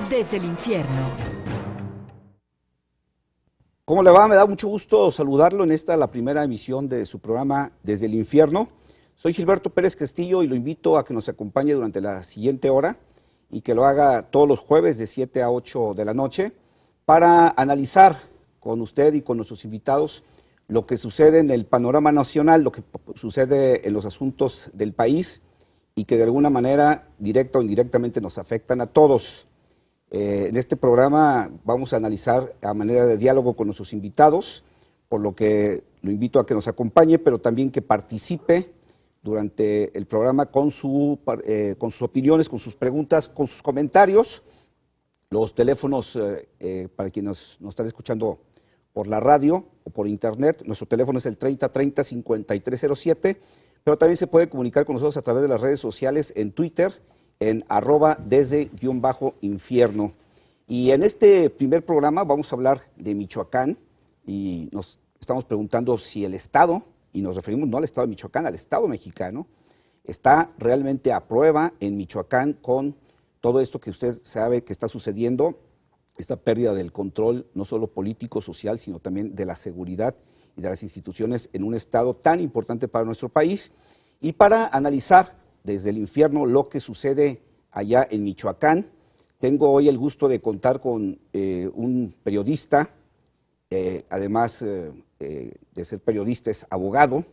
Desde el infierno. ¿Cómo le va? Me da mucho gusto saludarlo en esta, la primera emisión de su programa Desde el Infierno. Soy Gilberto Pérez Castillo y lo invito a que nos acompañe durante la siguiente hora y que lo haga todos los jueves de 7 a 8 de la noche para analizar con usted y con nuestros invitados lo que sucede en el panorama nacional, lo que sucede en los asuntos del país y que de alguna manera, directa o indirectamente, nos afectan a todos. En este programa vamos a analizar a manera de diálogo con nuestros invitados, por lo que lo invito a que nos acompañe, pero también que participe durante el programa con sus opiniones, con sus preguntas, con sus comentarios. Los teléfonos para quienes nos están escuchando por la radio o por internet, nuestro teléfono es el 3030-5307, pero también se puede comunicar con nosotros a través de las redes sociales en Twitter, en @desde_infierno. Y en este primer programa vamos a hablar de Michoacán y nos estamos preguntando si el Estado, y nos referimos no al Estado de Michoacán, al Estado mexicano, está realmente a prueba en Michoacán con todo esto que usted sabe que está sucediendo, esta pérdida del control no solo político, social, sino también de la seguridad y de las instituciones en un estado tan importante para nuestro país. Y para analizar desde el infierno lo que sucede allá en Michoacán, tengo hoy el gusto de contar con un periodista, además de ser periodista es abogado,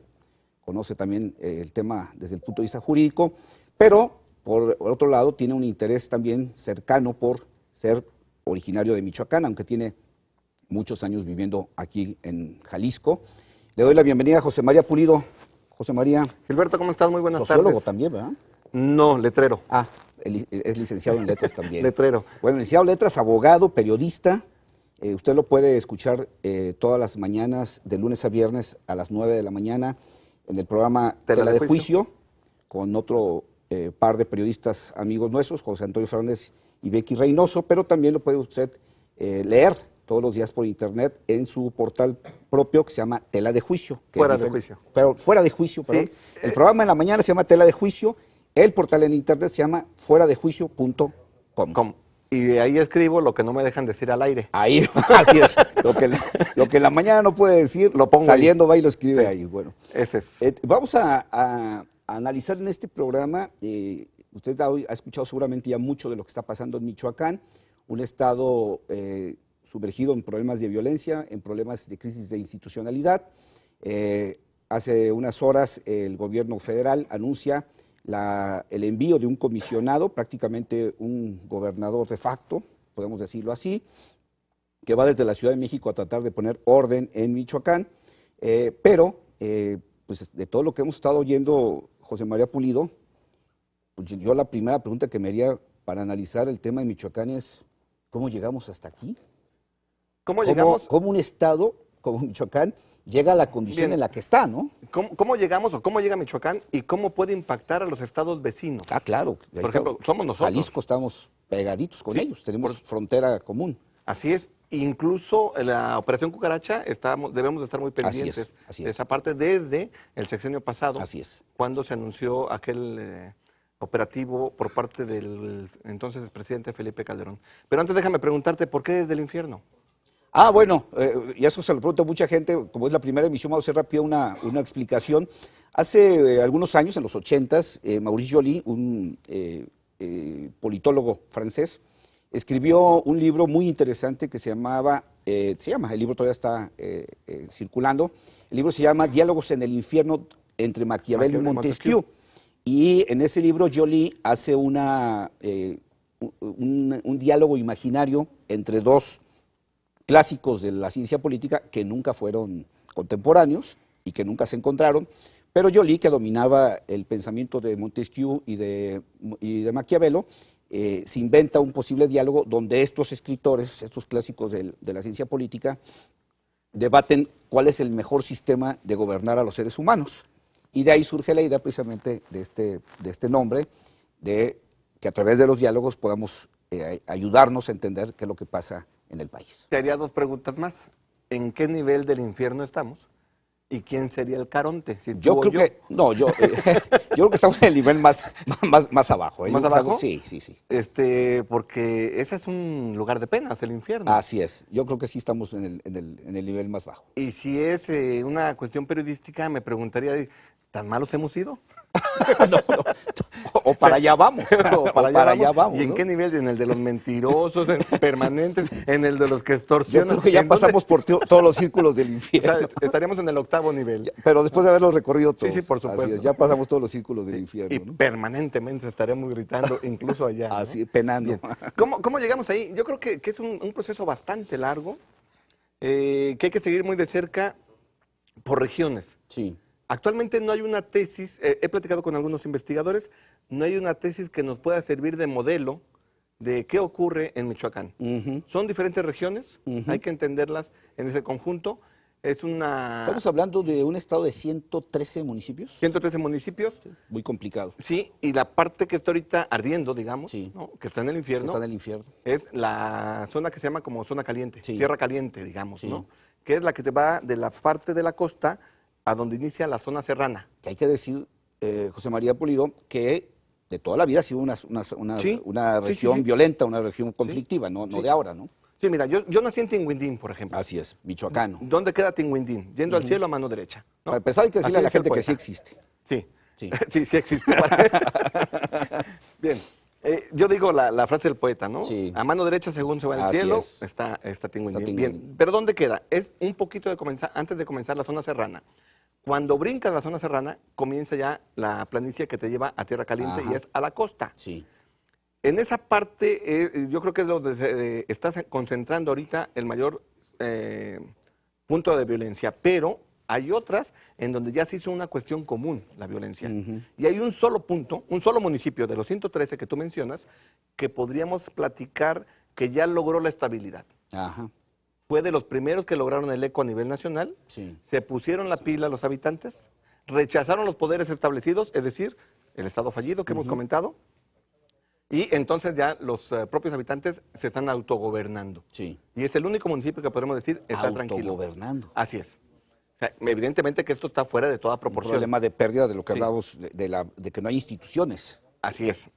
conoce también el tema desde el punto de vista jurídico, pero por otro lado tiene un interés también cercano por ser originario de Michoacán, aunque tiene muchos años viviendo aquí en Jalisco. Le doy la bienvenida a José María Pulido. José María. Gilberto, ¿cómo estás? Muy buenas tardes. Sociólogo también, ¿verdad? No, letrero. Ah, es licenciado en letras también. Letrero. Bueno, licenciado en letras, abogado, periodista. Usted lo puede escuchar todas las mañanas, de lunes a viernes a las 9 de la mañana, en el programa Tela de Juicio, con otro par de periodistas amigos nuestros, José Antonio Fernández y Becky Reynoso, pero también lo puede usted leer todos los días por internet en su portal propio que se llama Tela de Juicio. Fuera de Juicio. Pero fuera de Juicio, perdón. Sí. El programa en la mañana se llama Tela de Juicio, el portal en internet se llama fueradejuicio.com. Y de ahí escribo lo que no me dejan decir al aire. Ahí, así es. Lo que en la mañana no puede decir, Lo pongo saliendo ahí. va y lo escribe Sí. ahí. Bueno, Ese es. vamos a analizar en este programa, usted ha escuchado seguramente ya mucho de lo que está pasando en Michoacán, un estado sumergido en problemas de violencia, en problemas de crisis de institucionalidad. Hace unas horas el gobierno federal anuncia el envío de un comisionado, prácticamente un gobernador de facto, podemos decirlo así, que va desde la Ciudad de México a tratar de poner orden en Michoacán, pero pues de todo lo que hemos estado oyendo, José María Pulido, pues yo la primera pregunta que me haría para analizar el tema de Michoacán es, ¿cómo llegamos hasta aquí? ¿Cómo llegamos? ¿Cómo un estado como Michoacán llega a la condición en la que está, no? ¿Cómo llegamos o cómo llega Michoacán y cómo puede impactar a los estados vecinos? Ah, claro. Por ejemplo, somos nosotros. Jalisco estamos pegaditos con ellos, tenemos frontera común. Así es. Incluso la Operación Cucaracha debemos de estar muy pendientes de esa parte desde el sexenio pasado. Así es. Cuando se anunció aquel operativo por parte del entonces presidente Felipe Calderón. Pero antes déjame preguntarte, ¿por qué desde el infierno? Ah, bueno, y eso se lo pregunta a mucha gente, como es la primera emisión, vamos a hacer rápido una explicación. Hace algunos años, en los 80s, Maurice Joly, un politólogo francés, escribió un libro muy interesante que el libro todavía está circulando, el libro se llama Diálogos en el infierno entre Maquiavelo y Montesquieu. Y en ese libro Joly hace un diálogo imaginario entre dos clásicos de la ciencia política que nunca fueron contemporáneos y que nunca se encontraron, pero Joly, que dominaba el pensamiento de Montesquieu y de Maquiavelo, se inventa un posible diálogo donde estos escritores, estos clásicos de la ciencia política, debaten cuál es el mejor sistema de gobernar a los seres humanos. Y de ahí surge la idea precisamente de este nombre, de que a través de los diálogos podamos ayudarnos a entender qué es lo que pasa en el país. Te haría dos preguntas más. ¿En qué nivel del infierno estamos? ¿Y quién sería el Caronte? Si Yo tú o creo que, no, yo creo que estamos en el nivel más abajo. ¿Más Yo creo que abajo? sí, sí, sí. Porque ese es un lugar de penas, el infierno. Así es. Yo creo que sí estamos en el nivel más bajo. Y si es una cuestión periodística, me preguntaría, ¿tan malos hemos sido? No, no, o para allá vamos. O para allá vamos. vamos, ¿Y en ¿no? qué nivel? ¿En el de los mentirosos, permanentes, en el de los que Yo extorsionan? creo que ya ¿En dónde? pasamos por todos los círculos del O sea, infierno. estaríamos en el 8º nivel. Pero después de haberlos recorrido todos. Sí, por supuesto. Así es, ya pasamos todos los círculos del Y infierno, ¿no? permanentemente estaremos gritando, incluso allá, ¿no? Así, penando. Bien. ¿Cómo llegamos ahí? Yo creo que es un proceso bastante largo, que hay que seguir muy de cerca por regiones. Sí. Actualmente no hay una tesis, he platicado con algunos investigadores, no hay una tesis que nos pueda servir de modelo de qué ocurre en Michoacán. Ujú. Son diferentes regiones, hay que entenderlas en ese conjunto. Es una Estamos hablando de un estado de 113 municipios. 113 municipios, Muy complicado. sí, y la parte que está ahorita ardiendo, digamos, Sí. ¿no? Que está en el infierno, Está en el infierno. es la zona que se llama como zona caliente, Sí. tierra caliente, digamos, Sí. ¿no? Que es la que te va de la parte de la costa a donde inicia la zona serrana. Que hay que decir, José María Pulido, que de toda la vida ha sido una Sí, una sí, región sí. violenta, una región conflictiva, no Sí. de ahora, ¿no? Sí, mira, yo nací en Tinguindín, por ejemplo. Así es, michoacano. ¿Dónde queda Tinguindín? Yendo al cielo a mano derecha, ¿no? Para empezar hay que decirle Así a la decía el gente que sí poeta. existe. Sí, Sí. sí, sí existe. Bien, yo digo la frase del poeta, ¿no? Sí. A mano derecha, según se va al Así cielo, es. está Tinguindín. Está Bien, Tinguindín. pero ¿dónde queda? Es un poquito de comenzar, antes de comenzar la zona serrana. Cuando brincas la zona serrana, comienza ya la planicie que te lleva a tierra caliente Ajá. y es a la costa. Sí. En esa parte, yo creo que es donde se está concentrando ahorita el mayor punto de violencia, pero hay otras en donde ya se hizo una cuestión común, la violencia. Y hay un solo punto, un solo municipio de los 113 que tú mencionas, que podríamos platicar que ya logró la estabilidad. Ajá. Fue de los primeros que lograron el eco a nivel nacional, Sí. se pusieron la pila los habitantes, rechazaron los poderes establecidos, es decir, el Estado fallido que hemos comentado, y entonces ya los propios habitantes se están autogobernando. Sí. Y es el único municipio que podemos decir está tranquilo. Autogobernando. Así es. O sea, evidentemente que esto está fuera de toda Un proporción. problema de pérdida de lo que Sí. hablábamos, de que no hay instituciones. Así es.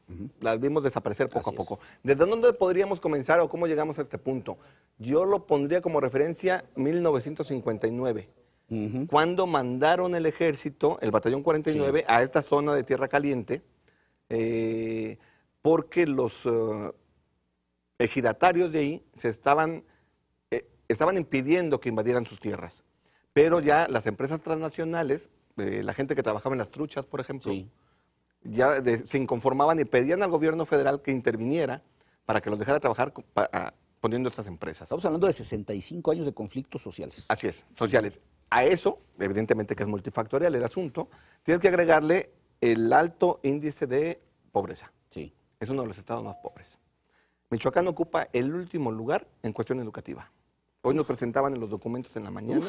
Las vimos desaparecer poco Así a poco. ¿Desde dónde podríamos comenzar o cómo llegamos a este punto? Yo lo pondría como referencia 1959, cuando mandaron el ejército, el batallón 49, a esta zona de Tierra Caliente, porque los ejidatarios de ahí estaban impidiendo que invadieran sus tierras. Pero ya las empresas transnacionales, la gente que trabajaba en las truchas, por ejemplo, Sí. ya se inconformaban y pedían al gobierno federal que interviniera para que los dejara trabajar poniendo estas empresas. Estamos hablando de 65 años de conflictos sociales. Así es, sociales. A eso, evidentemente que es multifactorial el asunto, tienes que agregarle el alto índice de pobreza. Sí. Es uno de los estados más pobres. Michoacán ocupa el último lugar en cuestión educativa. Hoy nos presentaban en los documentos en la mañana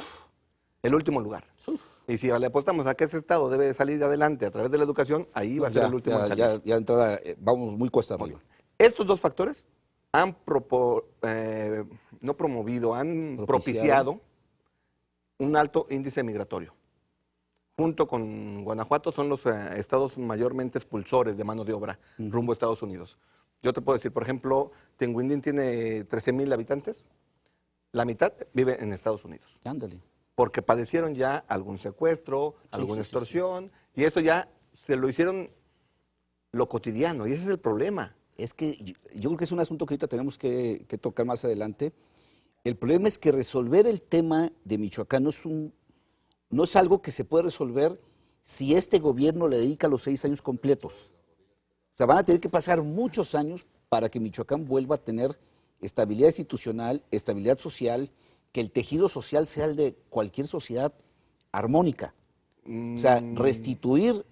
el último lugar. Uf. Y si le apostamos a que ese estado debe de salir adelante a través de la educación, ahí va a ser el último en salir. Ya de entrada, vamos muy cuesta arriba. Estos dos factores han no promovido, han propiciado un alto índice migratorio. Junto con Guanajuato son los estados mayormente expulsores de mano de obra rumbo a Estados Unidos. Yo te puedo decir, por ejemplo, Tinguindín tiene 13,000 habitantes, la mitad vive en Estados Unidos, Ándale. porque padecieron ya algún secuestro, alguna extorsión, y eso ya se lo hicieron lo cotidiano, y ese es el problema. Es que yo creo que es un asunto que ahorita tenemos que tocar más adelante. El problema es que resolver el tema de Michoacán no es algo que se puede resolver si este gobierno le dedica los 6 años completos. O sea, van a tener que pasar muchos años para que Michoacán vuelva a tener estabilidad institucional, estabilidad social, que el tejido social sea el de cualquier sociedad armónica. O sea, restituir,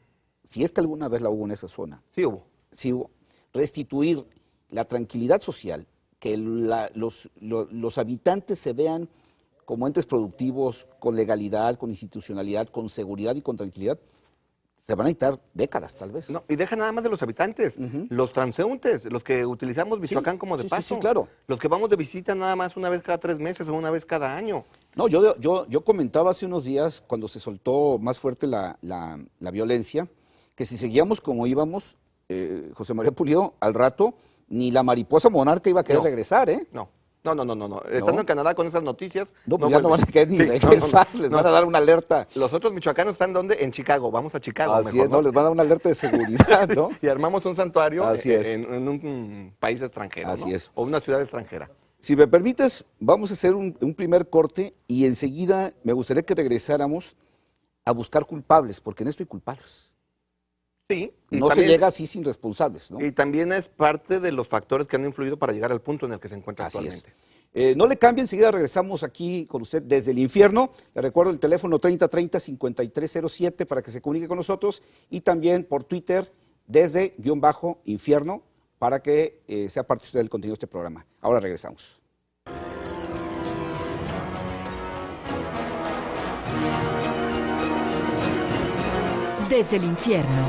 si es que alguna vez la hubo en esa zona, Sí hubo. sí hubo, restituir la tranquilidad social, que los habitantes se vean como entes productivos, con legalidad, con institucionalidad, con seguridad y con tranquilidad, Se van a necesitar décadas, tal vez. No, y deja nada más de los habitantes, los transeúntes, los que utilizamos Michoacán como de sí, paso. sí, claro. Los que vamos de visita nada más una vez cada 3 meses o una vez cada año. No, yo comentaba hace unos días, cuando se soltó más fuerte la violencia, que si seguíamos como íbamos, José María Pulido, al rato, ni la mariposa monarca iba a querer regresar, ¿eh? No. Estando en Canadá con esas noticias. No, pues ya no van a querer ni regresar, les van a dar una alerta. Los otros michoacanos están ¿dónde? En Chicago, vamos a Chicago. Así mejor, es, no, les van a dar una alerta de seguridad, ¿no? Y armamos un santuario Así es. en un país extranjero, Así ¿no? es. O una ciudad extranjera. Si me permites, vamos a hacer un primer corte y enseguida me gustaría que regresáramos a buscar culpables, porque en esto hay culpables. Sí. No se llega así sin responsables, ¿no? Y también es parte de los factores que han influido para llegar al punto en el que se encuentra Así actualmente. es. No le cambie, enseguida regresamos aquí con usted desde el infierno. Le recuerdo el teléfono 3030-5307 para que se comunique con nosotros y también por Twitter desde _infierno para que sea parte usted del contenido de este programa. Ahora regresamos. Desde el infierno.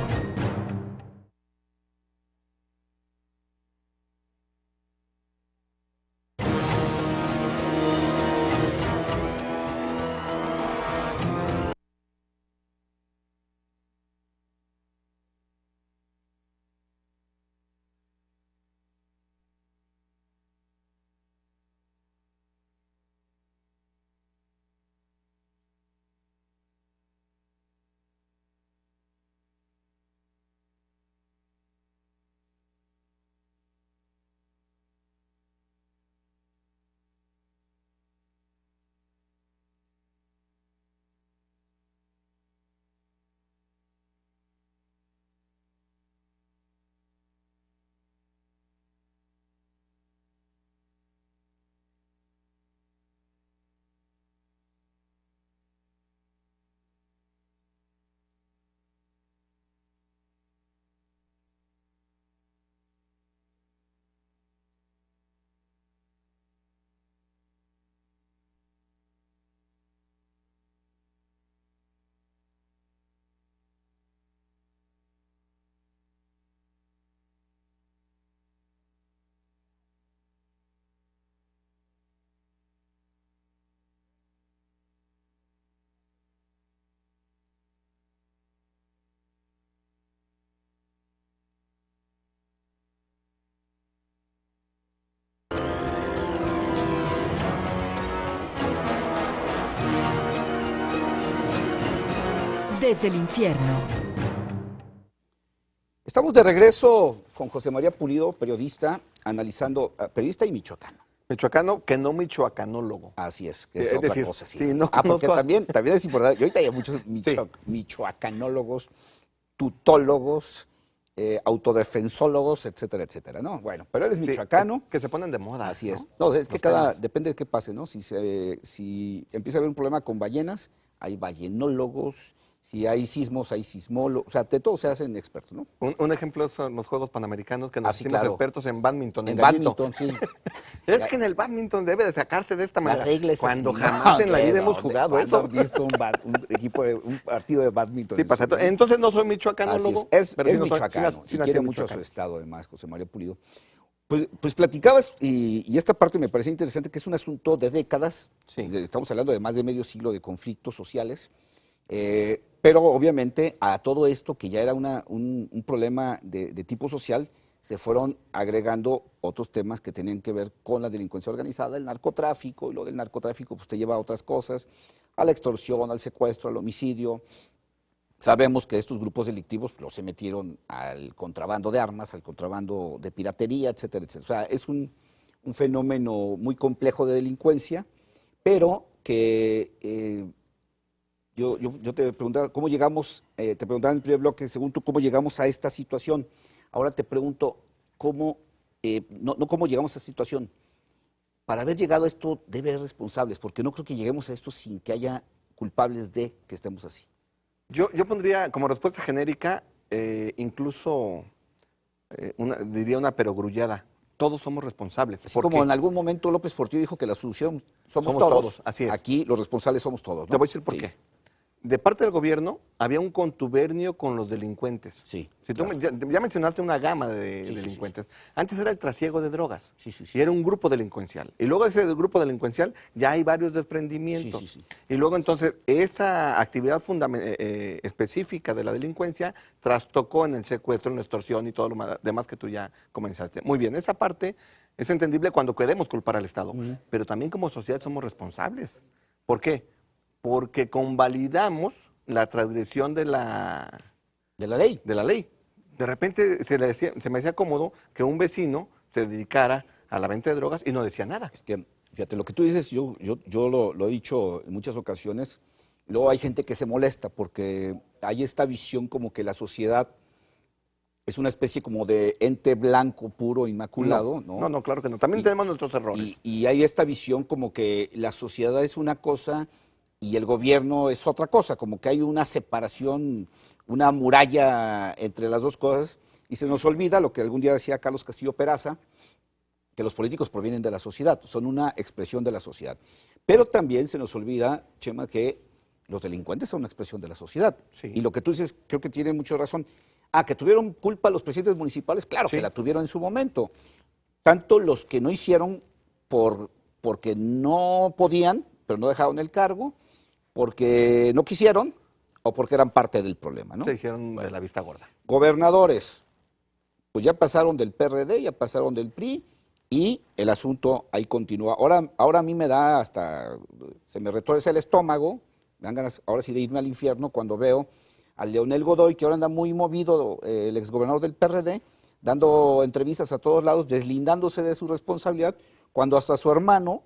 Desde el infierno. Estamos de regreso con José María Pulido, periodista, analizando, periodista y michoacano. Michoacano que no michoacanólogo. Así es, que es otra cosa. Sí, sí. No, porque también es importante. Y ahorita hay muchos michoacanólogos, tutólogos, autodefensólogos, etcétera, etcétera, ¿no? Bueno, pero él es michoacano. Que se ponen de moda. Así es. No, es que depende de qué pase, ¿no? Si empieza a haber un problema con ballenas, hay ballenólogos. Si hay sismos, hay sismólogos, o sea, de todo se hacen expertos, ¿no? Un ejemplo son los Juegos Panamericanos, que nos hicimos claro. expertos en bádminton, en badminton, sí. Es que en el bádminton debe de sacarse de esta manera. La regla es cuando así. jamás en la vida hemos jugado eso. ¿Cuándo has visto un partido de badminton? Sí, pasa. Entonces no soy michoacanólogo. Es pero sí michoacano y quiere mucho a su estado, además, José María Pulido. Pues platicabas, y esta parte me parece interesante, que es un asunto de décadas. Sí. Estamos hablando de más de medio siglo de conflictos sociales. Pero obviamente a todo esto, que ya era un problema de tipo social, se fueron agregando otros temas que tenían que ver con la delincuencia organizada, el narcotráfico, y lo del narcotráfico pues te lleva a otras cosas, a la extorsión, al secuestro, al homicidio. Sabemos que estos grupos delictivos los se metieron al contrabando de armas, al contrabando de piratería, etcétera, etcétera. O sea, es un fenómeno muy complejo de delincuencia, pero que... Yo te preguntaba cómo llegamos, te preguntaba en el primer bloque, según tú, cómo llegamos a esta situación. Ahora te pregunto, no cómo llegamos a esta situación. Para haber llegado a esto debe haber responsables, porque no creo que lleguemos a esto sin que haya culpables de que estemos así. Yo pondría como respuesta genérica, incluso, diría una perogrullada. Todos somos responsables. Así como en algún momento López Portillo dijo que la solución somos todos. Así es. Aquí los responsables somos todos, ¿no? Te voy a decir por qué. de parte del gobierno había un contubernio con los delincuentes. Sí, Si tú ya mencionaste una gama de delincuentes. Antes era el trasiego de drogas. Y era un grupo delincuencial. Y luego ese grupo delincuencial ya hay varios desprendimientos. Y luego entonces esa actividad específica de la delincuencia trastocó en el secuestro, en la extorsión y todo lo demás que tú ya comenzaste. Muy bien, esa parte es entendible cuando queremos culpar al Estado. Pero también como sociedad somos responsables. ¿Por qué? Porque convalidamos la transgresión de la ley. De repente se me hacía cómodo que un vecino se dedicara a la venta de drogas y no decía nada. Es que, fíjate, lo que tú dices, yo lo he dicho en muchas ocasiones. Luego hay gente que se molesta porque hay esta visión como que la sociedad es una especie como de ente blanco, puro, inmaculado. No, claro que no. También tenemos nuestros errores. Y hay esta visión como que la sociedad es una cosa y el gobierno es otra cosa, como que hay una separación, una muralla entre las dos cosas, y se nos olvida lo que algún día decía Carlos Castillo Peraza, que los políticos provienen de la sociedad, son una expresión de la sociedad. Pero también se nos olvida, Chema, que los delincuentes son una expresión de la sociedad. Y lo que tú dices, creo que tiene mucha razón. Que tuvieron culpa los presidentes municipales, claro que la tuvieron en su momento. Tanto los que no hicieron porque no podían, pero no dejaron el cargo, porque no quisieron o porque eran parte del problema, ¿no? Se dijeron de la vista gorda. Gobernadores, pues ya pasaron del PRD, ya pasaron del PRI y el asunto ahí continúa. Ahora a mí me da se me retuerce el estómago, me dan ganas ahora sí de irme al infierno cuando veo al Leonel Godoy, que ahora anda muy movido, el exgobernador del PRD, dando entrevistas a todos lados, deslindándose de su responsabilidad, cuando hasta su hermano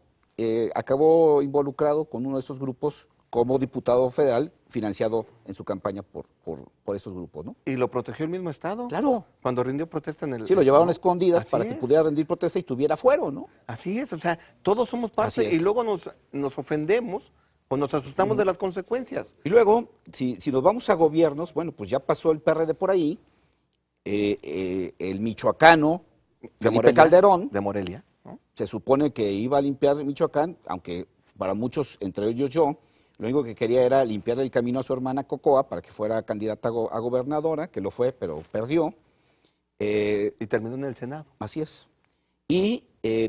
acabó involucrado con uno de esos grupos como diputado federal, financiado en su campaña por esos grupos, ¿no? ¿Y lo protegió el mismo Estado? Claro. Cuando rindió protesta en el... Sí, lo llevaron escondidas para que pudiera rendir protesta y tuviera fuero, ¿no? Así es, o sea, todos somos parte y luego nos ofendemos o nos asustamos de las consecuencias. Y luego, si nos vamos a gobiernos, bueno, pues ya pasó el PRD por ahí, el michoacano, Felipe Calderón, de Morelia, ¿no? Se supone que iba a limpiar Michoacán, aunque para muchos, entre ellos yo, lo único que quería era limpiar el camino a su hermana Cocoa para que fuera candidata a gobernadora, que lo fue, pero perdió. Y terminó en el Senado. Así es. Y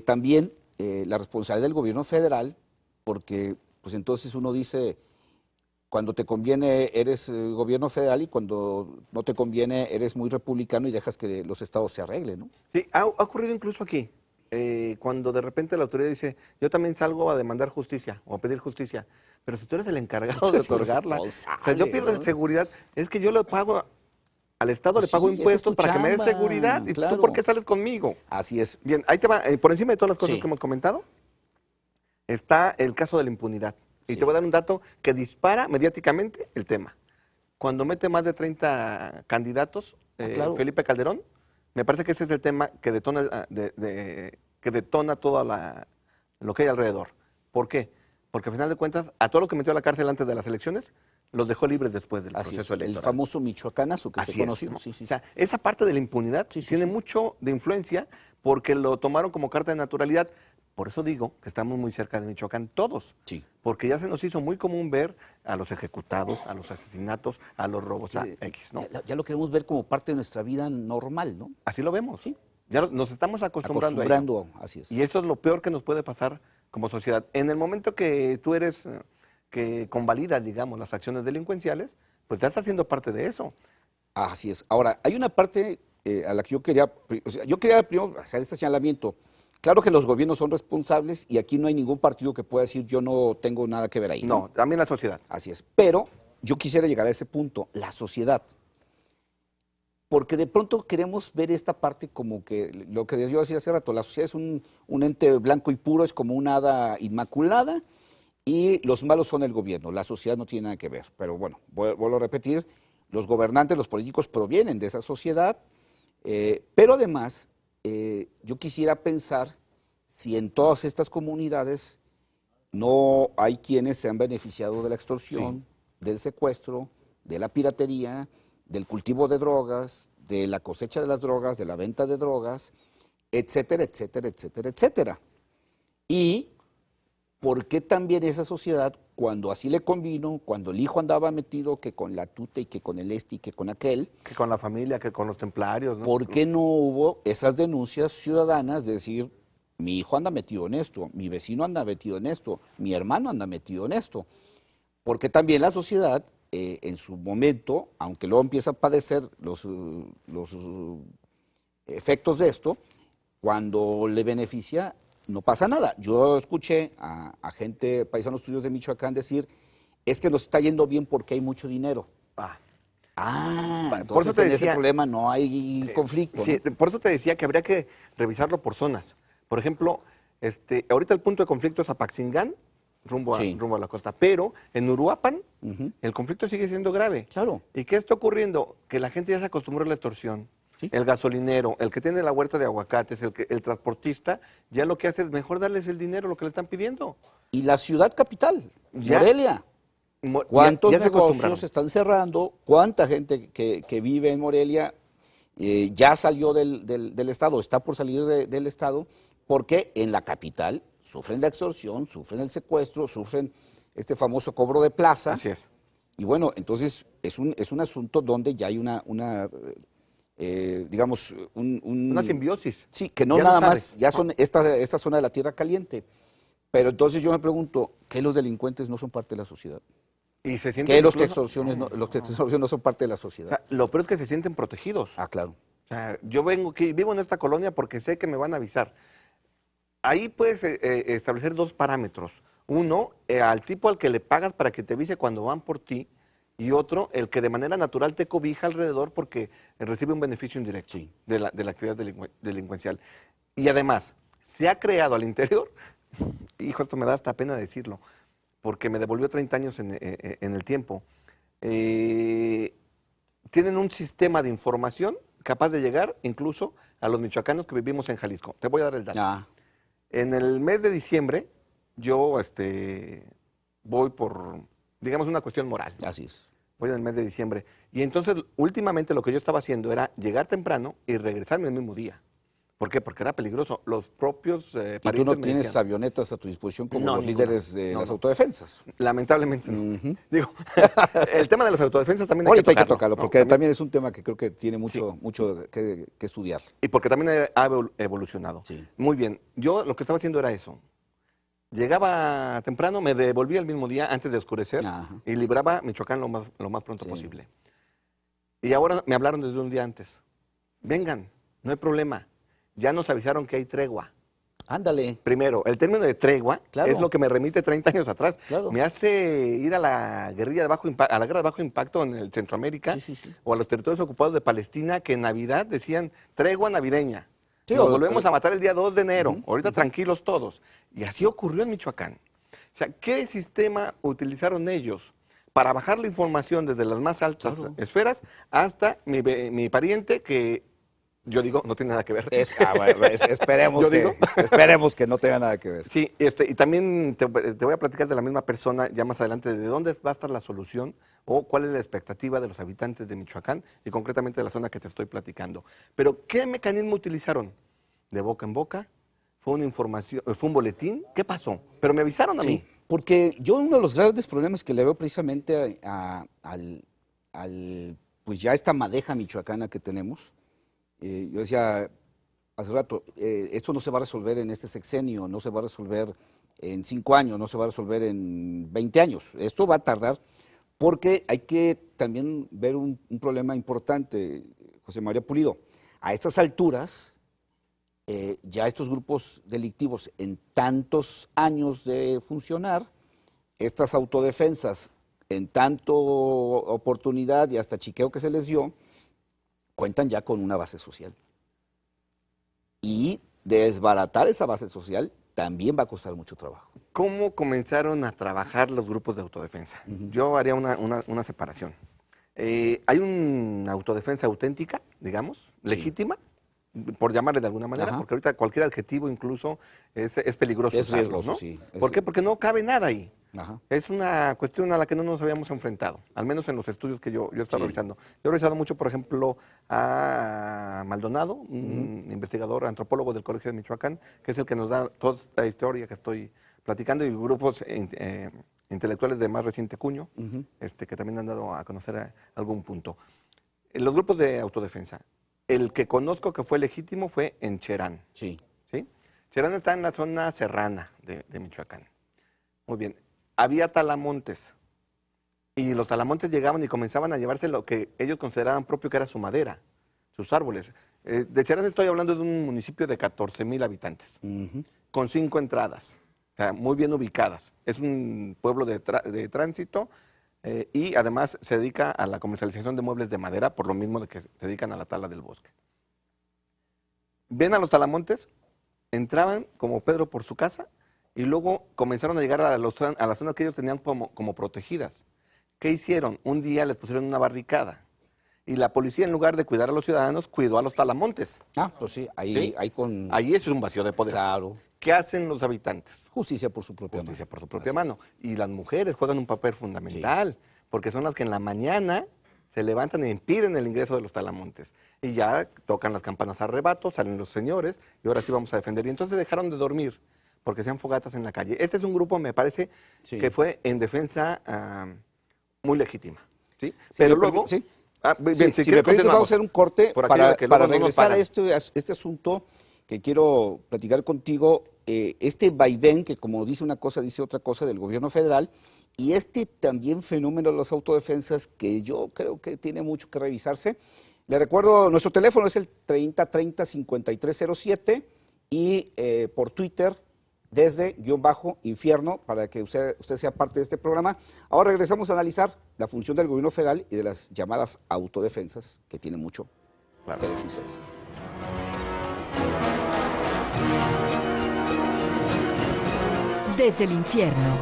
también la responsabilidad del gobierno federal, porque pues entonces uno dice, cuando te conviene eres gobierno federal y cuando no te conviene eres muy republicano y dejas que los estados se arreglen, ¿no? Sí, ha ocurrido incluso aquí. Cuando de repente la autoridad dice, yo también salgo a demandar justicia o a pedir justicia, pero si tú eres el encargado de otorgarla, o sea, yo pido seguridad, es que yo le pago al Estado, le pago impuestos para que me dé seguridad, y tú ¿por qué sales conmigo? Así es. Bien, ahí te va, por encima de todas las cosas que hemos comentado, está el caso de la impunidad. Y te voy a dar un dato que dispara mediáticamente el tema. Cuando mete más de 30 candidatos, Felipe Calderón, me parece que ese es el tema que detona, que detona toda lo que hay alrededor. ¿Por qué? Porque al final de cuentas, a todos los que metió a la cárcel antes de las elecciones, los dejó libres después del proceso electoral. El famoso michoacanazo que se conoció. ¿No? O sea, esa parte de la impunidad tiene mucho de influencia porque lo tomaron como carta de naturalidad. Por eso digo que estamos muy cerca de Michoacán todos. Porque ya se nos hizo muy común ver a los ejecutados, a los asesinatos, a los robos a X, ¿no? Ya lo queremos ver como parte de nuestra vida normal, ¿no? Así lo vemos. Ya nos estamos acostumbrando a ello. Así es. Y eso es lo peor que nos puede pasar como sociedad. En el momento que tú eres, que convalidas, digamos, las acciones delincuenciales, pues ya estás siendo parte de eso. Así es. Ahora, hay una parte a la que yo quería primero hacer este señalamiento. Claro que los gobiernos son responsables y aquí no hay ningún partido que pueda decir yo no tengo nada que ver ahí. No, también la sociedad. Así es. Pero yo quisiera llegar a ese punto, la sociedad. Porque de pronto queremos ver esta parte como que, lo que yo decía hace rato, la sociedad es un ente blanco y puro, es como una hada inmaculada y los malos son el gobierno, la sociedad no tiene nada que ver. Pero bueno, vuelvo a repetir, los gobernantes, los políticos provienen de esa sociedad, pero además yo quisiera pensar si en todas estas comunidades no hay quienes se han beneficiado de la extorsión, del secuestro, de la piratería, del cultivo de drogas, de la cosecha de las drogas, de la venta de drogas, etcétera, etcétera, etcétera, etcétera. Y por qué también esa sociedad cuando así le convino, cuando el hijo andaba metido que con la tuta y que con el y que con aquel. Que con la familia, que con los templarios, ¿no? ¿Por qué no hubo esas denuncias ciudadanas de decir, mi hijo anda metido en esto, mi vecino anda metido en esto, mi hermano anda metido en esto? Porque también la sociedad, en su momento, aunque luego empieza a padecer los efectos de esto, cuando le beneficia, no pasa nada. Yo escuché a gente, paisanos tuyos de Michoacán, decir, es que nos está yendo bien porque hay mucho dinero. Por Entonces eso te en ese decía, problema no hay conflicto. sí, ¿no? por eso te decía que habría que revisarlo por zonas. Por ejemplo, ahorita el punto de conflicto es Apaxingán, rumbo a la costa, pero en Uruapan el conflicto sigue siendo grave. Claro. ¿Y qué está ocurriendo? Que la gente ya se acostumbró a la extorsión. Sí. El gasolinero, el que tiene la huerta de aguacates, el transportista, ya lo que hace es mejor darles el dinero, lo que le están pidiendo. Y la ciudad capital, Ya. Morelia. Mo- ¿Cuántos ya se acostumbraron. negocios están cerrando? ¿Cuánta gente que vive en Morelia ya salió del Estado, está por salir del Estado? Porque en la capital sufren la extorsión, sufren el secuestro, sufren este famoso cobro de plaza. Así es. Y bueno, entonces es un asunto donde ya hay digamos, Una simbiosis. Sí, que no Ya nada lo más, sabes. ya son esta zona de la tierra caliente. Pero entonces yo me pregunto, ¿qué los delincuentes no son parte de la sociedad? Y se sienten ¿Qué los que incluso- extorsiones no son parte de la O sociedad? sea, lo peor es que se sienten protegidos. Ah, claro. O sea, yo vivo en esta colonia porque sé que me van a avisar. Ahí puedes establecer dos parámetros. Uno, al tipo al que le pagas para que te avise cuando van por ti. Y otro, el que de manera natural te cobija alrededor porque recibe un beneficio indirecto Sí. de la actividad delincuencial. Y además, se ha creado al interior, hijo, esto me da hasta pena decirlo, porque me devolvió 30 años en el tiempo. Tienen un sistema de información capaz de llegar incluso a los michoacanos que vivimos en Jalisco. Te voy a dar el dato. Ah, En el mes de diciembre, yo voy por, digamos, una cuestión moral. así es. Voy en el mes de diciembre. Y entonces, últimamente lo que yo estaba haciendo era llegar temprano y regresarme el mismo día. ¿Por qué? Porque era peligroso. Los propios ¿Y tú parientes no me tienes decían, avionetas a tu disposición como No, los ninguna. líderes de No, las no. autodefensas? lamentablemente no. Digo, el tema de las autodefensas también Ahorita hay que tocarlo, tocarlo, ¿no? porque también es un tema que creo que tiene mucho, Sí. mucho que estudiar. Y porque también ha evolucionado. Sí. Muy bien. Yo lo que estaba haciendo era eso. Llegaba temprano, me devolvía el mismo día antes de oscurecer Ajá. y libraba Michoacán lo más pronto Sí. posible. Y ahora me hablaron desde un día antes. Vengan, no hay problema. Ya nos avisaron que hay tregua. Ándale. Primero, el término de tregua Claro. es lo que me remite 30 años atrás. Claro. Me hace ir a la guerrilla de bajo impacto, a la guerra de bajo impacto en el Centroamérica, Sí, sí, sí. o a los territorios ocupados de Palestina, que en Navidad decían tregua navideña. Sí, Nos o- volvemos a matar el día 2 de enero. Ahorita tranquilos todos. Y así ocurrió en Michoacán. O sea, ¿qué sistema utilizaron ellos para bajar la información desde las más altas Claro. esferas hasta mi pariente que, yo digo, no tiene nada que ver? Esperemos, Yo que, digo. esperemos que no tenga nada que ver. Sí, y también te voy a platicar de la misma persona ya más adelante, de dónde va a estar la solución o cuál es la expectativa de los habitantes de Michoacán y concretamente de la zona que te estoy platicando. Pero, ¿qué mecanismo utilizaron? ¿De boca en boca? ¿Fue una información, fue un boletín? ¿Qué pasó? Pero me avisaron a mí. Sí, porque yo uno de los grandes problemas que le veo precisamente pues ya esta madeja michoacana que tenemos, yo decía hace rato, esto no se va a resolver en este sexenio, no se va a resolver en 5 años, no se va a resolver en 20 años. Esto va a tardar porque hay que también ver un problema importante, José María Pulido. A estas alturas, ya estos grupos delictivos en tantos años de funcionar, estas autodefensas en tanto oportunidad y hasta chiqueo que se les dio, cuentan ya con una base social. Y desbaratar esa base social también va a costar mucho trabajo. ¿Cómo comenzaron a trabajar los grupos de autodefensa? Yo haría una separación. Hay una autodefensa auténtica, digamos, Sí. legítima, por llamarle de alguna manera, Ajá. porque ahorita cualquier adjetivo incluso es peligroso. Es usarlo, riesgoso, ¿no? sí. ¿Por qué? Porque no cabe nada ahí. Ajá. Es una cuestión a la que no nos habíamos enfrentado, al menos en los estudios que yo he estado Sí. revisando. Yo he revisado mucho, por ejemplo, a Maldonado, un investigador, antropólogo del Colegio de Michoacán, que es el que nos da toda esta historia que estoy platicando, y grupos intelectuales de más reciente cuño, que también han dado a conocer algún punto. Los grupos de autodefensa, el que conozco que fue legítimo fue en Cherán. Sí. ¿Sí? Cherán está en la zona serrana de Michoacán. Muy bien. Había talamontes. Y los talamontes llegaban y comenzaban a llevarse lo que ellos consideraban propio, que era su madera, sus árboles. De Cherán estoy hablando de un municipio de 14,000 habitantes, con 5 entradas, o sea, muy bien ubicadas. Es un pueblo de tránsito y además se dedica a la comercialización de muebles de madera, por lo mismo de que se dedican a la tala del bosque. Ven a los talamontes, entraban como Pedro por su casa y luego comenzaron a llegar a las zonas que ellos tenían como protegidas. ¿Qué hicieron? Un día les pusieron una barricada y la policía, en lugar de cuidar a los ciudadanos, cuidó a los talamontes. Ah, pues sí, ahí con... Ahí eso es un vacío de poder. Claro. ¿Qué hacen los habitantes? Justicia por su propia Justicia mano. por su propia mano. Y las mujeres juegan un papel fundamental, porque son las que en la mañana se levantan e impiden el ingreso de los talamontes. Y ya tocan las campanas a rebato, salen los señores, y ahora sí vamos a defender. Y entonces dejaron de dormir, porque hacían fogatas en la calle. Este es un grupo, me parece, que fue en defensa muy legítima. ¿Sí? Pero luego... Sí. Bien, si me permite, vamos a hacer un corte para regresar a este asunto que quiero platicar contigo. Este vaivén, que como dice una cosa, dice otra cosa del gobierno federal, y este también fenómeno de las autodefensas, que yo creo que tiene mucho que revisarse. Le recuerdo, nuestro teléfono es el 3030-5307 y por Twitter, desde _infierno, para que usted sea parte de este programa. Ahora regresamos a analizar la función del gobierno federal y de las llamadas autodefensas, que tiene mucho que decirse. Desde el infierno.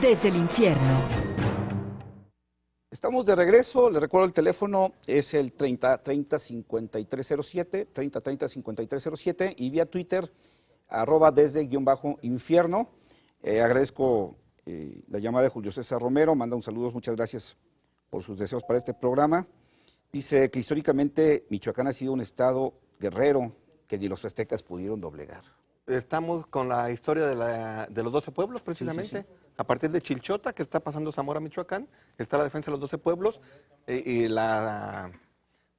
Desde el infierno. Estamos de regreso, le recuerdo el teléfono, es el 3030-5307, 3030-5307, y vía Twitter, @desde_infierno. Agradezco la llamada de Julio César Romero, manda un saludo, muchas gracias por sus deseos para este programa. Dice que históricamente Michoacán ha sido un estado guerrero que ni los aztecas pudieron doblegar. Estamos con la historia de los 12 pueblos, precisamente. Sí. A partir de Chilchota, que está pasando Zamora, Michoacán, está la defensa de los 12 pueblos y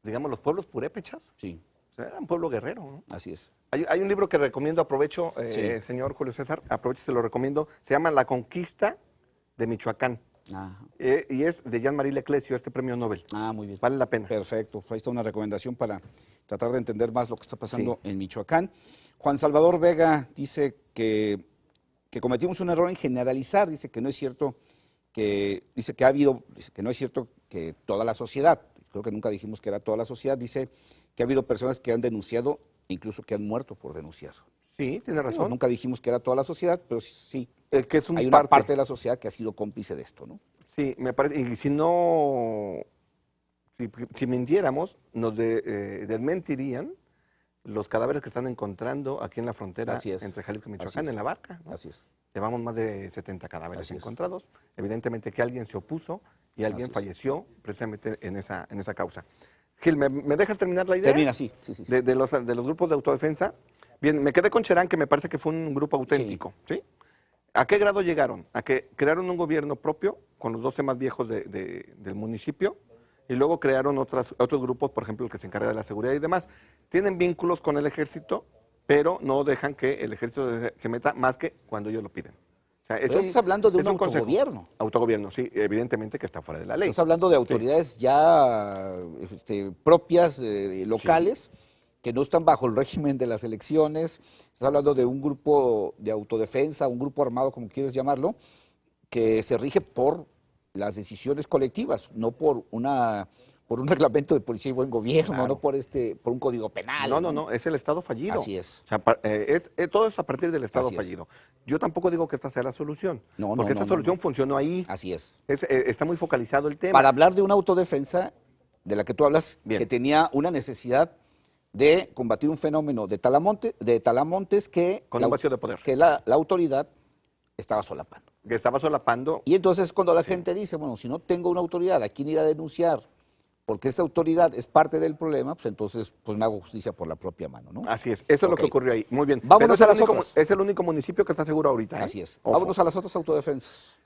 digamos, los pueblos purépechas. Sí. O sea, era un pueblo guerrero, ¿no? Así es. Hay un libro que recomiendo, aprovecho, señor Julio César, aprovecho, se lo recomiendo. Se llama La Conquista de Michoacán. Y es de Jean-Marie Leclésio, este premio Nobel. Muy bien. Vale la pena. Perfecto. Ahí está una recomendación para tratar de entender más lo que está pasando en Michoacán. Juan Salvador Vega dice que cometimos un error en generalizar, dice que no es cierto que no es cierto que toda la sociedad, creo que nunca dijimos que era toda la sociedad, dice que ha habido personas que han denunciado, incluso que han muerto por denunciar. Sí, tiene razón. No, nunca dijimos que era toda la sociedad, pero sí, que es hay una parte de la sociedad que ha sido cómplice de esto, ¿no? Sí, me parece, y si no, si mintiéramos, nos desmentirían los cadáveres que están encontrando aquí en la frontera Así es. entre Jalisco y Así Michoacán, es. en la barca, ¿no? Así es. Llevamos más de 70 cadáveres Así es. encontrados. Evidentemente que alguien se opuso y alguien Así es. falleció precisamente en esa causa. Gil, ¿me dejas terminar la idea? Termina, sí. De los grupos de autodefensa. Bien, me quedé con Cherán, que me parece que fue un grupo auténtico, ¿sí? ¿A qué grado llegaron? A que crearon un gobierno propio con los 12 más viejos del municipio y luego crearon otros grupos, por ejemplo, el que se encarga de la seguridad y demás. Tienen vínculos con el ejército, pero no dejan que el ejército se meta más que cuando ellos lo piden. O sea, Pero estás hablando de un consejo. autogobierno. Autogobierno, sí, evidentemente que está fuera de la ley. Estás hablando de autoridades ya propias, locales, que no están bajo el régimen de las elecciones. Estás hablando de un grupo de autodefensa, un grupo armado, como quieres llamarlo, que se rige por las decisiones colectivas, no por un reglamento de policía y buen gobierno, Claro. no por un código penal. No, es el Estado fallido. Así es. O sea, todo es a partir del Estado Así es. fallido. Yo tampoco digo que esta sea la solución, No, porque esa solución funcionó ahí. Así es. Está muy focalizado el tema. Para hablar de una autodefensa de la que tú hablas, Bien. que tenía una necesidad de combatir un fenómeno de talamontes que, Con un vacío de poder. que la autoridad estaba solapando. Que estaba solapando. Y entonces cuando la gente dice, bueno, si no tengo una autoridad, ¿a quién ir a denunciar? Porque esta autoridad es parte del problema, pues entonces pues me hago justicia por la propia mano, ¿no? Así es, eso es lo Ok. que ocurrió ahí. Muy bien. Vámonos Pero a las otras. es el único municipio que está seguro ahorita. ¿eh? Así es. Ojo. Vámonos a las otras autodefensas.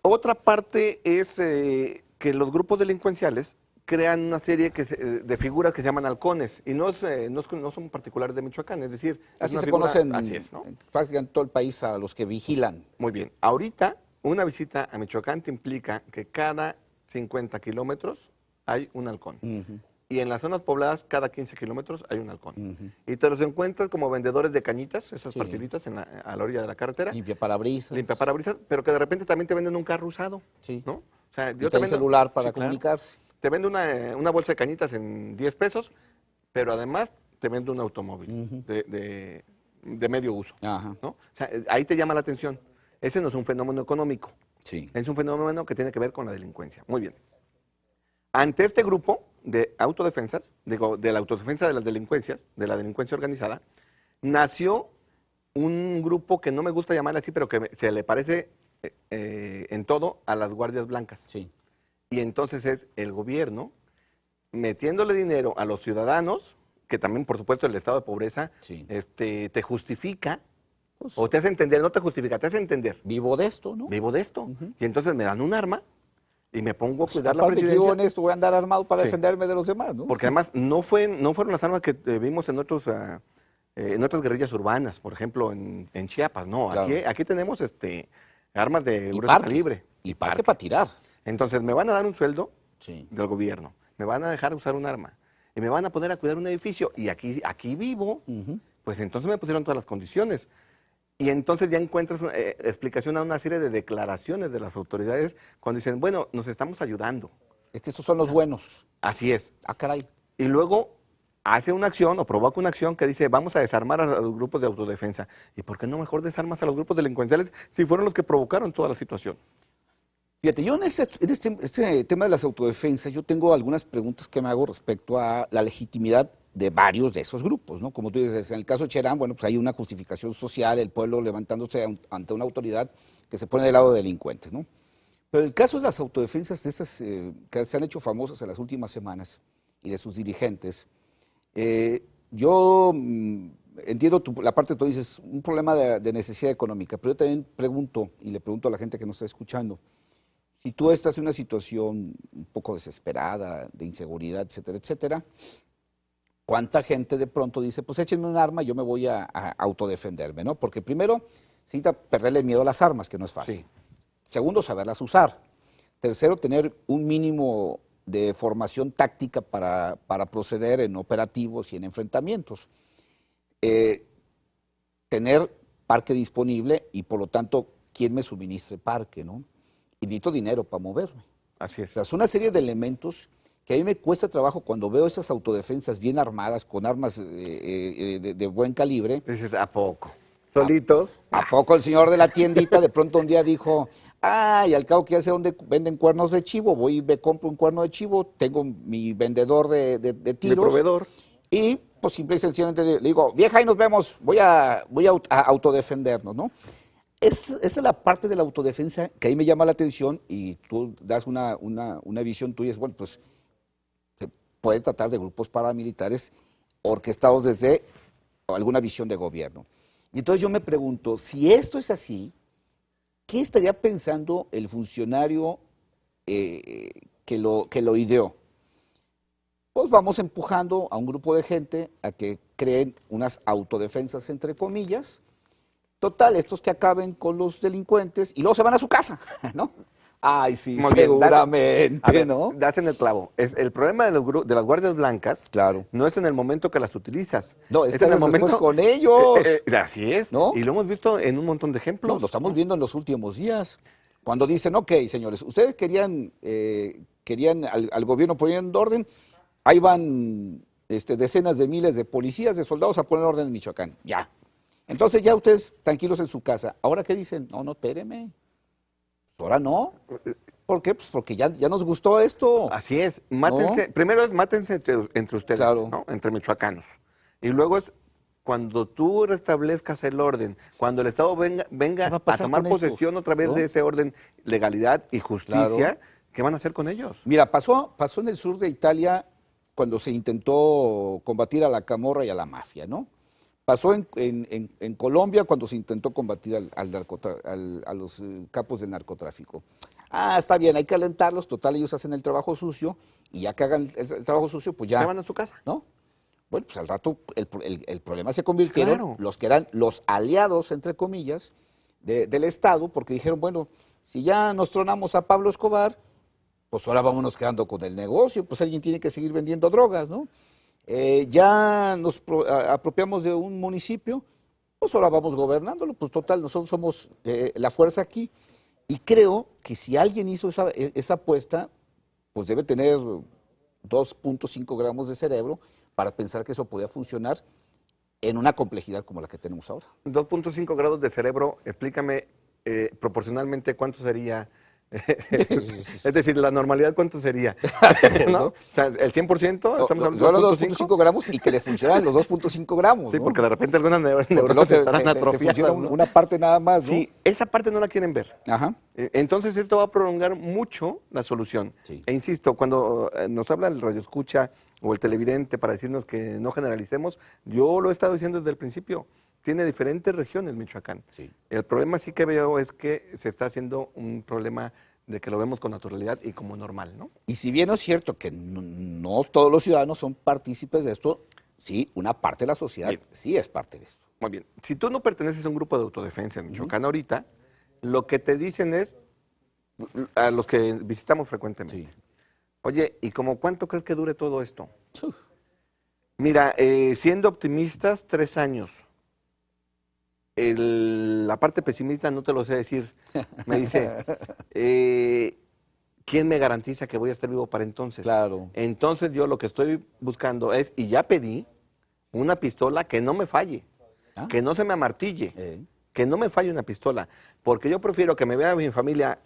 Otra parte es que los grupos delincuenciales crean una serie de figuras que se llaman halcones y no son particulares de Michoacán, es decir, es Así una se figura- conocen así es, ¿no? en prácticamente todo el país a los que vigilan. Muy bien. Ahorita, una visita a Michoacán te implica que cada 50 kilómetros hay un halcón. Y en las zonas pobladas, cada 15 kilómetros hay un halcón. Y te los encuentras como vendedores de cañitas, esas Sí. partiditas a la orilla de la carretera. Limpia parabrisas. Limpia parabrisas, pero que de repente también te venden un carro usado. Sí. ¿No? O sea, Y trae celular para comunicarse. Te vendo una bolsa de cañitas en 10 pesos, pero además te vendo un automóvil de medio uso. Ajá. ¿No? O sea, ahí te llama la atención. Ese no es un fenómeno económico. Sí. Es un fenómeno que tiene que ver con la delincuencia. Muy bien. Ante este grupo de autodefensas, de la autodefensa de las delincuencias, de la delincuencia organizada, nació un grupo que no me gusta llamar así, pero que se le parece en todo a las guardias blancas. Sí. Y entonces es el gobierno metiéndole dinero a los ciudadanos, que también, por supuesto, el estado de pobreza Sí. te justifica, Pues, o te hace entender, no te justifica, te hace entender. vivo de esto, ¿no? Vivo de esto. Y entonces me dan un arma y me pongo a cuidar la Aparte, presidencia. yo en esto voy a andar armado para Sí. defenderme de los demás, ¿no? Porque además no fueron las armas que vimos en otras guerrillas urbanas, por ejemplo, en Chiapas. No, Claro. aquí tenemos armas de Y grueso parque. calibre. Y parque para tirar. Entonces me van a dar un sueldo Sí. del gobierno, me van a dejar usar un arma y me van a poner a cuidar un edificio y aquí vivo, pues entonces me pusieron todas las condiciones. Y entonces ya encuentras explicación a una serie de declaraciones de las autoridades cuando dicen, bueno, nos estamos ayudando. Es que estos son los buenos. Así es. Ah, caray. Y luego hace una acción o provoca una acción que dice, vamos a desarmar a los grupos de autodefensa. ¿Y por qué no mejor desarmas a los grupos delincuenciales si fueron los que provocaron toda la situación? Fíjate, yo en este tema de las autodefensas, yo tengo algunas preguntas que me hago respecto a la legitimidad de varios de esos grupos, ¿no? Como tú dices, en el caso de Cherán, bueno, pues hay una justificación social, el pueblo levantándose ante una autoridad que se pone del lado de delincuentes, ¿no? Pero el caso de las autodefensas de estas que se han hecho famosas en las últimas semanas y de sus dirigentes, yo entiendo la parte que tú dices, un problema de necesidad económica, pero yo también pregunto, y le pregunto a la gente que nos está escuchando, si tú estás en una situación un poco desesperada, de inseguridad, etcétera, etcétera, ¿cuánta gente de pronto dice, pues échenme un arma, yo me voy a autodefenderme, ¿no? Porque primero, necesita perderle el miedo a las armas, que no es fácil. Sí. Segundo, saberlas usar. Tercero, tener un mínimo de formación táctica para proceder en operativos y en enfrentamientos. Tener parque disponible y, por lo tanto, quién me suministre parque, ¿no? Y necesito dinero para moverme. Así O es. sea, son una serie de elementos que a mí me cuesta trabajo cuando veo esas autodefensas bien armadas, con armas de buen calibre. Dices, ¿a poco? Solitos. ¿A poco el señor de la tiendita de pronto un día dijo, Ah, y al cabo que ya sé dónde venden cuernos de chivo, voy y me compro un cuerno de chivo, tengo mi vendedor de Mi tiros. proveedor. Y pues simple y sencillamente le digo, vieja, ahí nos vemos, voy a autodefendernos, ¿no? Esa es la parte de la autodefensa que ahí me llama la atención y tú das una visión tuya, es bueno, pues se puede tratar de grupos paramilitares orquestados desde alguna visión de gobierno. Y entonces yo me pregunto, si esto es así, ¿qué estaría pensando el funcionario que lo ideó? Pues vamos empujando a un grupo de gente a que creen unas autodefensas, entre comillas. Total, estos que acaben con los delincuentes y luego se van a su casa, ¿no? Ay, sí, Muy bien, seguramente, a ver, ¿no? das en el clavo. El problema de las guardias blancas Claro. no es en el momento que las utilizas. No, es que en el haces después momento con ellos. así es. ¿No? Y lo hemos visto en un montón de No, ejemplos. lo estamos viendo en los últimos días. Cuando dicen, ok, señores, ustedes querían al gobierno poniendo orden, ahí van decenas de miles de policías, de soldados a poner orden en Michoacán. Ya. Entonces ya ustedes tranquilos en su casa. ¿Ahora qué dicen? No, no, espéreme. Ahora no. ¿Por qué? Pues porque ya nos gustó esto. Así es. Mátense. ¿No? Primero es mátense entre ustedes, Claro. ¿no? Entre michoacanos. Y luego es cuando tú restablezcas el orden, cuando el Estado ¿Qué venga va a a pasar tomar con estos? posesión otra vez ¿No? de ese orden, legalidad y justicia, Claro. ¿qué van a hacer con ellos? Mira, pasó en el sur de Italia cuando se intentó combatir a la camorra y a la mafia, ¿no? Pasó en Colombia cuando se intentó combatir a los capos del narcotráfico. Ah, está bien, hay que alentarlos, total, ellos hacen el trabajo sucio y ya que hagan el trabajo sucio, pues ya. Se van a su casa. ¿No? Bueno, pues al rato el problema se convirtieron Claro. los que eran los aliados, entre comillas, del Estado, porque dijeron, bueno, si ya nos tronamos a Pablo Escobar, pues ahora vámonos quedando con el negocio, pues alguien tiene que seguir vendiendo drogas, ¿no? Ya nos apropiamos de un municipio, pues ahora vamos gobernándolo, pues total, nosotros somos la fuerza aquí. Y creo que si alguien hizo esa apuesta, pues debe tener 2.5 gramos de cerebro para pensar que eso podía funcionar en una complejidad como la que tenemos ahora. 2.5 grados de cerebro, explícame proporcionalmente cuánto sería. Es decir, la normalidad, ¿cuánto sería? ¿No? ¿No? O sea, el 100%, estamos hablando Solo de 2.5 gramos y que le funcionaran los 2.5 gramos. Sí, ¿no? porque de repente algunas Porque neuronas luego estarán te atrofiadas. funciona ¿no? una parte nada más, ¿no? Sí, esa parte no la quieren ver. Ajá. Entonces esto va a prolongar mucho la solución. Sí. E insisto, cuando nos habla el radioescucha o el televidente para decirnos que no generalicemos, yo lo he estado diciendo desde el principio. Tiene diferentes regiones Michoacán. Sí. El problema sí que veo es que se está haciendo un problema de que lo vemos con naturalidad y como normal, ¿no? Y si bien es cierto que no todos los ciudadanos son partícipes de esto, sí, una parte de la sociedad Bien. sí es parte de esto. Muy bien. Si tú no perteneces a un grupo de autodefensa en Michoacán ahorita, lo que te dicen es, a los que visitamos frecuentemente, Sí. oye, ¿y como cuánto crees que dure todo esto? Uf. Mira, siendo optimistas, 3 años. La parte pesimista no te lo sé decir. Me dice, ¿quién me garantiza que voy a estar vivo para entonces? Claro. Entonces yo lo que estoy buscando es, y ya pedí, una pistola que no me falle, Ah. que no se me amartille, que no me falle una pistola, porque yo prefiero que me vea mi familia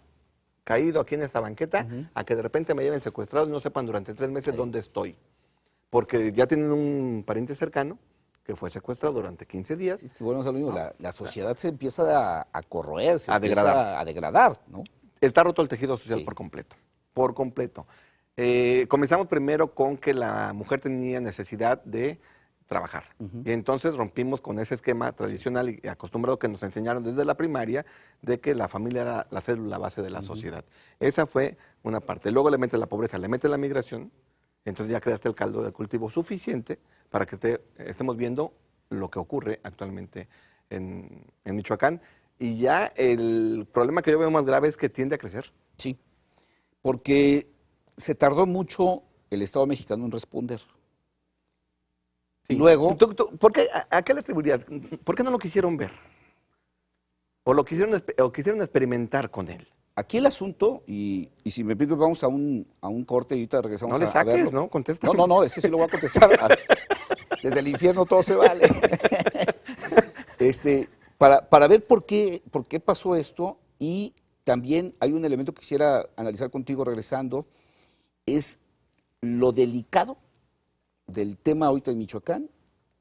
caído aquí en esta banqueta, a que de repente me lleven secuestrado y no sepan durante 3 meses dónde estoy. Porque ya tienen un pariente cercano que fue secuestrado durante 15 días. Es que bueno, es lo mismo, la sociedad se empieza a corroer, se A empieza degradar. a degradar, ¿no? Está roto el tejido social Sí. por completo, por completo. Comenzamos primero con que la mujer tenía necesidad de trabajar. Y entonces rompimos con ese esquema tradicional y acostumbrado que nos enseñaron desde la primaria de que la familia era la célula base de la sociedad. Esa fue una parte. Luego le metes la pobreza, le metes la migración, entonces ya creaste el caldo de cultivo suficiente para que estemos viendo lo que ocurre actualmente en Michoacán. Y ya el problema que yo veo más grave es que tiende a crecer. Sí, porque se tardó mucho el Estado mexicano en responder. Sí. Luego, ¿Por qué, a qué le atribuirías? ¿Por qué no lo quisieron ver? ¿O lo quisieron, quisieron experimentar con él? aquí el asunto, y si me pides, vamos a un corte y ahorita regresamos No le a saques, verlo. ¿no? Contesta. No, ese sí lo voy a contestar. Desde el infierno todo se vale. Para ver por qué pasó esto y también hay un elemento que quisiera analizar contigo regresando, es lo delicado del tema ahorita en Michoacán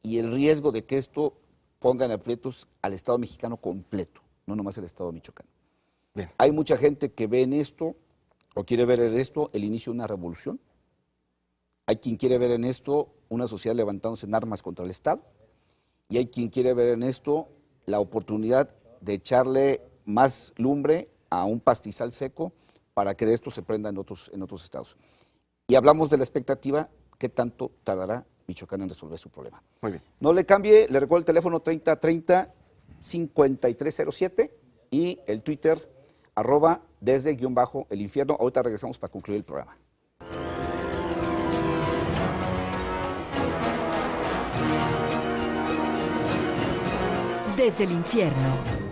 y el riesgo de que esto ponga en aprietos al Estado mexicano completo, no nomás el Estado de Michoacán. Bien. Hay mucha gente que ve en esto, o quiere ver en esto, el inicio de una revolución. Hay quien quiere ver en esto una sociedad levantándose en armas contra el Estado. Y hay quien quiere ver en esto la oportunidad de echarle más lumbre a un pastizal seco para que de esto se prenda en otros estados. Y hablamos de la expectativa, ¿qué tanto tardará Michoacán en resolver su problema? Muy bien. No le cambie, le recuerdo el teléfono 3030-5307 y el Twitter @desde_el infierno. Ahorita regresamos para concluir el programa. Desde el infierno.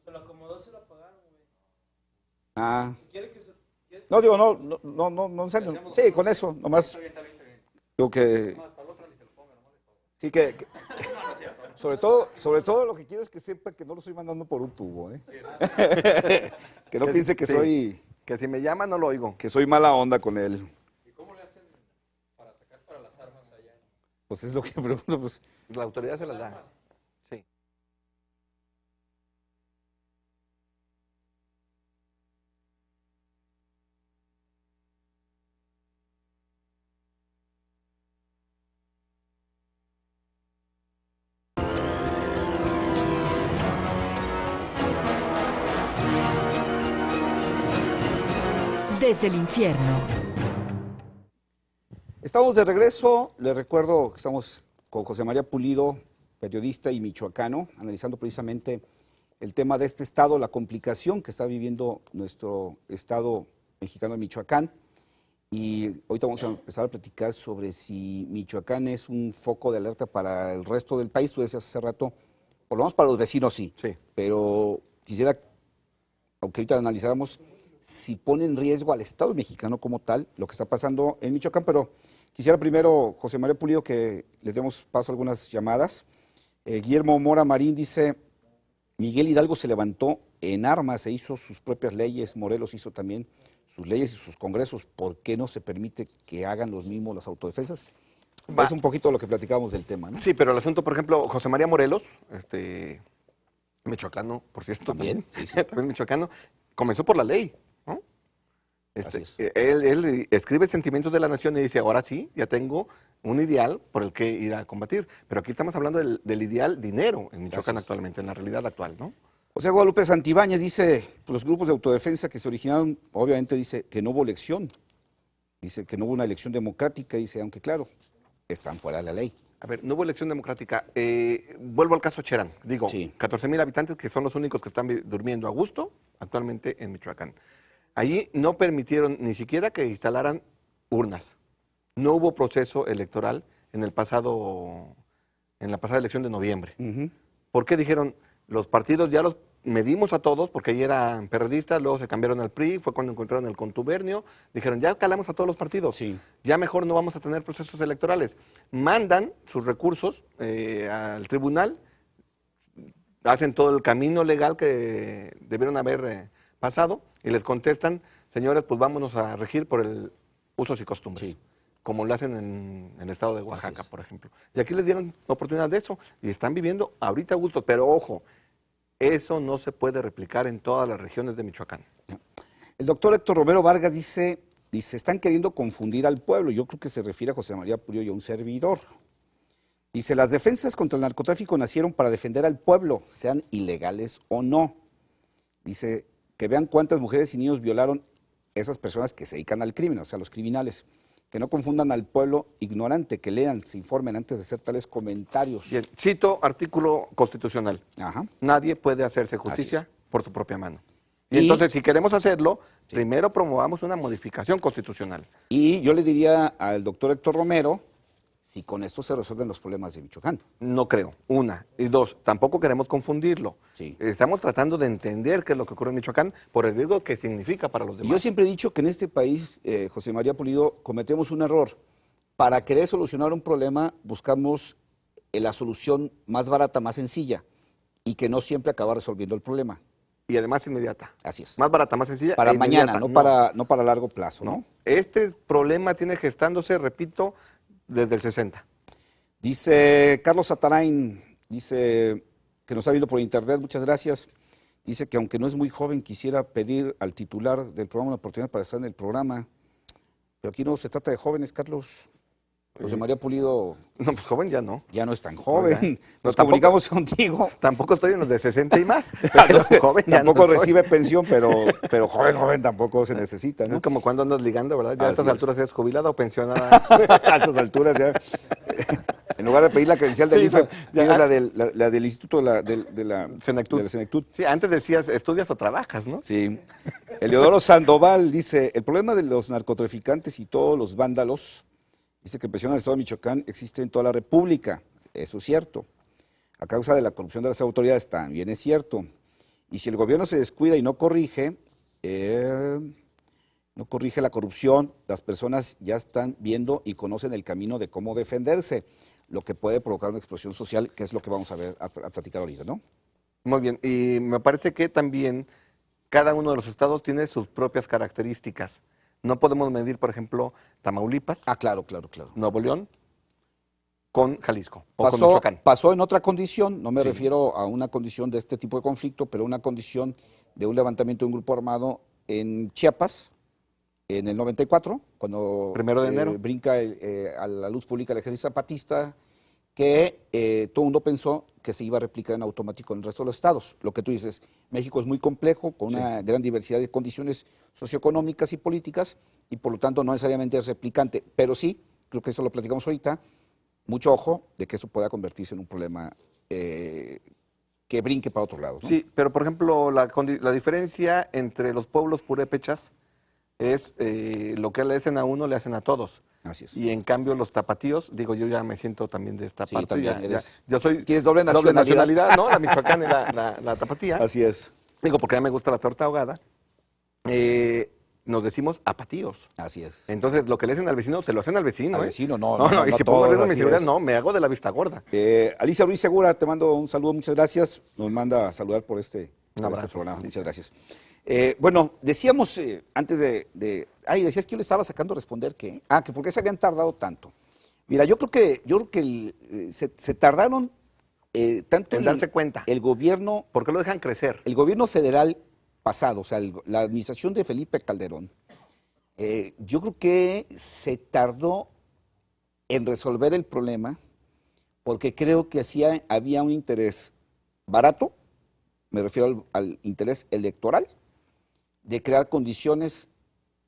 Se lo acomodó, se lo apagaron, güey. Ah. ¿Quieres que No, digo, no, en serio. Sí, con eso, nomás. Está bien, está bien. Digo que. Sí, sobre todo lo que quiero es que sepa que no lo estoy mandando por un tubo, ¿eh? Que no piense que Sí. soy. Que si me llama no lo oigo. Que soy mala onda con él. ¿Y cómo le hacen para sacar para las armas allá? Pues es lo que pregunto, pues. La autoridad se las da. Sí. Desde el infierno. Estamos de regreso. Les recuerdo que estamos con José María Pulido, periodista y michoacano, analizando precisamente el tema de este estado, la complicación que está viviendo nuestro estado mexicano de Michoacán. Y ahorita vamos a empezar a platicar sobre si Michoacán es un foco de alerta para el resto del país. Tú decías hace rato, por lo menos para los vecinos sí. Sí. Pero quisiera, aunque ahorita analizáramos, si pone en riesgo al Estado mexicano como tal, lo que está pasando en Michoacán, pero quisiera primero, José María Pulido, que le demos paso a algunas llamadas. Guillermo Mora Marín dice, Miguel Hidalgo se levantó en armas, se hizo sus propias leyes, Morelos hizo también sus leyes y sus congresos, ¿por qué no se permite que hagan los mismos las autodefensas? Va. Es un poquito lo que platicábamos del tema, ¿no? Sí, pero el asunto, por ejemplo, José María Morelos, michoacano, por cierto. También, sí. También michoacano, comenzó por la ley, ¿no? Así es. Él escribe Sentimientos de la Nación y dice, ahora sí, ya tengo un ideal por el que ir a combatir. Pero aquí estamos hablando del ideal dinero en Michoacán actualmente, en la realidad actual, ¿no? José Guadalupe Santibáñez dice, los grupos de autodefensa que se originaron, obviamente dice que no hubo elección, dice que no hubo una elección democrática, dice, aunque claro, están fuera de la ley. A ver, no hubo elección democrática. Vuelvo al caso Cherán. Digo, Sí. 14,000 habitantes que son los únicos que están durmiendo a gusto actualmente en Michoacán. Allí no permitieron ni siquiera que instalaran urnas. No hubo proceso electoral en la pasada elección de noviembre. ¿Por qué dijeron, los partidos ya los medimos a todos, porque ahí eran perredistas, luego se cambiaron al PRI, fue cuando encontraron el contubernio, dijeron, ya calamos a todos los partidos, Sí. ya mejor no vamos a tener procesos electorales. Mandan sus recursos al tribunal, hacen todo el camino legal que debieron haber pasado y les contestan, señores, pues vámonos a regir por el usos y costumbres. Sí. Como lo hacen en el estado de Oaxaca, es. por ejemplo. Y aquí les dieron oportunidad de eso y están viviendo ahorita a gusto, pero ojo, eso no se puede replicar en todas las regiones de Michoacán. El doctor Héctor Romero Vargas dice, están queriendo confundir al pueblo, yo creo que se refiere a José María Pulido y a un servidor. Dice, las defensas contra el narcotráfico nacieron para defender al pueblo, sean ilegales o no. Dice, que vean cuántas mujeres y niños violaron esas personas que se dedican al crimen, o sea, los criminales. Que no confundan al pueblo ignorante, que lean, se informen antes de hacer tales comentarios. Bien, cito artículo constitucional. Ajá. Nadie puede hacerse justicia Así por su propia mano. Y entonces, si queremos hacerlo, primero promovamos una modificación constitucional. Y yo le diría al doctor Héctor Romero, si con esto se resuelven los problemas de Michoacán. No creo. Una. Y dos, tampoco queremos confundirlo. Sí. Estamos tratando de entender qué es lo que ocurre en Michoacán por el riesgo que significa para los Y demás. yo siempre he dicho que en este país, José María Pulido, cometemos un error. Para querer solucionar un problema, buscamos la solución más barata, más sencilla, y que no siempre acaba resolviendo el problema. Y además inmediata. Así es. Más barata, más sencilla. Para e mañana, inmediata. no para largo plazo, ¿no? Este problema tiene gestándose, repito, desde el 60. Dice Carlos Satarain, dice que nos ha visto por internet, muchas gracias. Dice que aunque no es muy joven, quisiera pedir al titular del programa una oportunidad para estar en el programa. Pero aquí no se trata de jóvenes, Carlos. José María Pulido No, pues joven ya no. ya no es tan joven. No, Nos tampoco- comunicamos contigo. Tampoco estoy en los de 60 y más. Pero joven ya Tampoco no estoy. recibe pensión, pero joven tampoco se necesita, ¿no? Es como cuando andas ligando, ¿verdad? Ya a Así estas es. alturas eres jubilada o pensionada. A estas alturas ya. En lugar de pedir la credencial del Sí, IFE, no, ya. pides la del Instituto de la Senectud. de la Senectud. Sí, antes decías estudias o trabajas, ¿no? Sí. Eleodoro Sandoval dice, el problema de los narcotraficantes y todos los vándalos, dice que presión al Estado de Michoacán existe en toda la República. Eso es cierto. A causa de la corrupción de las autoridades también es cierto. Y si el gobierno se descuida y no corrige la corrupción, las personas ya están viendo y conocen el camino de cómo defenderse, lo que puede provocar una explosión social, que es lo que vamos a ver, a platicar ahorita, ¿no? Muy bien. Y me parece que también cada uno de los estados tiene sus propias características. No podemos medir, por ejemplo, Tamaulipas, Ah, claro. Nuevo León, con Jalisco o con Pasó, Michoacán. pasó en otra condición, no me Sí. refiero a una condición de este tipo de conflicto, pero una condición de un levantamiento de un grupo armado en Chiapas, en el 94, cuando 1 de enero. brinca a la luz pública el ejército zapatista, que todo el mundo pensó que se iba a replicar en automático en el resto de los estados. Lo que tú dices, México es muy complejo, con una gran diversidad de condiciones socioeconómicas y políticas, y por lo tanto no necesariamente es replicante, pero sí, creo que eso lo platicamos ahorita, mucho ojo de que eso pueda convertirse en un problema que brinque para otro lado, ¿no? Sí, pero por ejemplo, la diferencia entre los pueblos purépechas es lo que le hacen a uno, le hacen a todos. Así es. Y en cambio los tapatíos, digo, yo ya me siento también de esta Sí, parte. también ya- eres- yo soy tienes doble nacionalidad. ¿no? La michoacana y la tapatía. Así es. Digo, porque a mí me gusta la torta ahogada. Nos decimos apatíos. Así es. Entonces, lo que le hacen al vecino, se lo hacen al vecino. Al ¿eh? vecino, no, No, no, y no si pongo en todos, riesgo mi así seguridad, es. no, me hago de la vista gorda. Alicia Ruiz Segura, te mando un saludo, muchas gracias. Nos manda a saludar por este abrazo. programa. Muchas gracias. Bueno, decíamos antes decías que yo le estaba sacando a responder que, que por qué se habían tardado tanto. Mira, yo creo que se tardaron tanto En darse cuenta. el gobierno, ¿Por qué lo dejan crecer? el gobierno federal pasado, o sea, la administración de Felipe Calderón, yo creo que se tardó en resolver el problema porque creo que había un interés barato, me refiero al interés electoral, de crear condiciones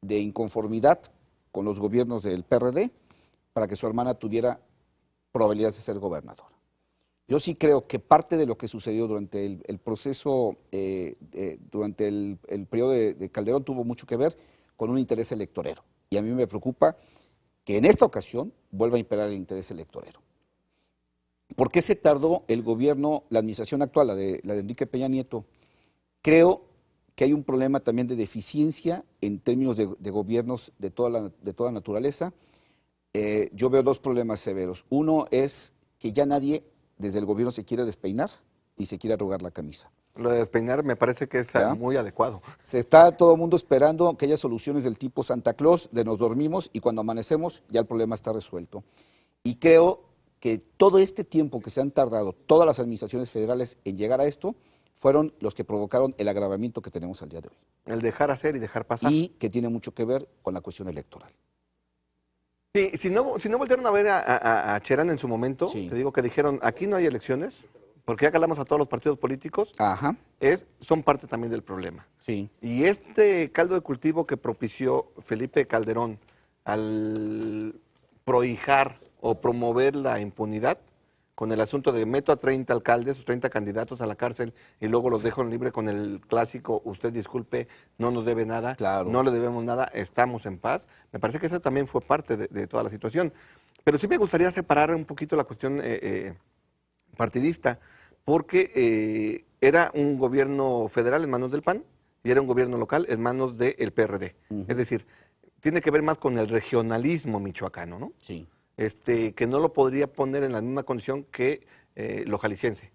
de inconformidad con los gobiernos del PRD para que su hermana tuviera probabilidades de ser gobernadora. Yo sí creo que parte de lo que sucedió durante el proceso, durante el periodo de Calderón tuvo mucho que ver con un interés electorero. Y a mí me preocupa que en esta ocasión vuelva a imperar el interés electorero. ¿Por qué se tardó el gobierno, la administración actual, la de Enrique Peña Nieto? Creo que hay un problema también de deficiencia en términos de gobiernos de toda naturaleza. Yo veo dos problemas severos. Uno es que ya nadie desde el gobierno se quiere despeinar y se quiere arrugar la camisa. Lo de despeinar me parece que es ¿Ya? muy adecuado. Se está todo el mundo esperando que haya soluciones del tipo Santa Claus, de nos dormimos y cuando amanecemos ya el problema está resuelto. Y creo que todo este tiempo que se han tardado todas las administraciones federales en llegar a esto fueron los que provocaron el agravamiento que tenemos al día de hoy. El dejar hacer y dejar pasar. Y que tiene mucho que ver con la cuestión electoral. Sí, si no voltearon a ver a Cherán en su momento, Sí. te digo que dijeron, aquí no hay elecciones, porque ya calamos a todos los partidos políticos, Ajá, son parte también del problema. sí. Y este caldo de cultivo que propició Felipe Calderón al prohijar o promover la impunidad con el asunto de meto a 30 alcaldes o 30 candidatos a la cárcel y luego los dejo libre con el clásico, usted disculpe, no nos debe nada, Claro. no le debemos nada, estamos en paz. Me parece que esa también fue parte de toda la situación. Pero sí me gustaría separar un poquito la cuestión partidista, porque era un gobierno federal en manos del PAN y era un gobierno local en manos del PRD. Es decir, tiene que ver más con el regionalismo michoacano, ¿no? Sí. Que no lo podría poner en la misma condición que lo jalisciense,